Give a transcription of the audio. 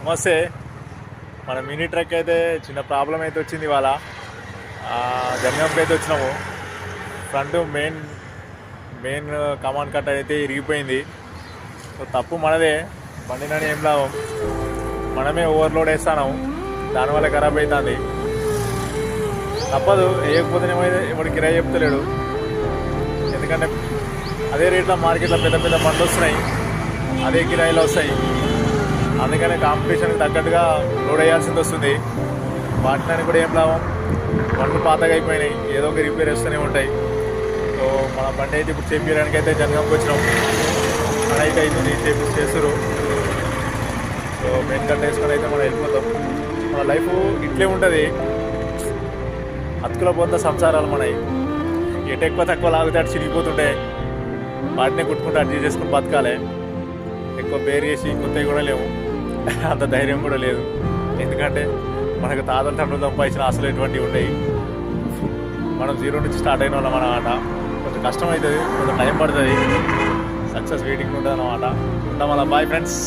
నమస్తే. మన mini truck అయితే చిన్న ప్రాబ్లం అయితే వచ్చింది ఇవాళ. జంగంకి అయితే వచ్చినాము. ఫ్రంట్ మెయిన్ కమాండ్ కట్ట అయితే ఇరిగిపోయింది. సో తప్పు మనదే, బండినని ఏం లాభం, మనమే ఓవర్లోడ్ వేస్తాను, దానివల్ల ఖరాబ్ అవుతుంది. తప్పదు, వేయకపోతేనేమో ఎవరికి కిరాయి చెప్తలేడు. ఎందుకంటే అదే రేట్లో మార్కెట్లో పెద్ద పెద్ద బండ్లు వస్తున్నాయి, అదే కిరాయిలు వస్తాయి. అందుకనే కాంపిటీషన్కి తగ్గట్టుగా లోడ్ వేయాల్సింది వస్తుంది. వాటిని కూడా ఏం లాభం, బండ్లు పాతగా అయిపోయినాయి, ఏదో ఒక రిపేర్ వస్తూనే ఉంటాయి. సో మన బండి అయితే ఇప్పుడు చేపించడానికి అయితే జనగాంకి వచ్చినాం. మన అయితే అవుతుంది, చేస్తారు. సో మెయిన్ కట్ వేసుకొని అయితే మనం వెళ్ళిపోతాం. మన లైఫ్ ఇట్లే ఉంటుంది, అతుకుల పోతా సంసారాలు మనవి. ఎటు ఎక్కువ తక్కువ లాగితే అటు చిరిగిపోతుంటే వాటినే కుట్టుకుంటూ అడ్జస్ట్ చేసుకుని బతకాలి. ఎక్కువ బేర్ చేసి కొత్తవి కూడా లేవు, అంత ధైర్యం కూడా లేదు. ఎందుకంటే మనకు తాతలు తండ్రులు సంపాదించిన అసలు ఎటువంటివి ఉండేవి. మనం జీరో నుంచి స్టార్ట్ అయిన వాళ్ళం అన్నమాట. కొంచెం కష్టం అవుతుంది, కొంచెం టైం పడుతుంది, సక్సెస్ వెయిటింగ్ ఉంటుంది అన్నమాట. ఉంటాం అలా. Bye friends.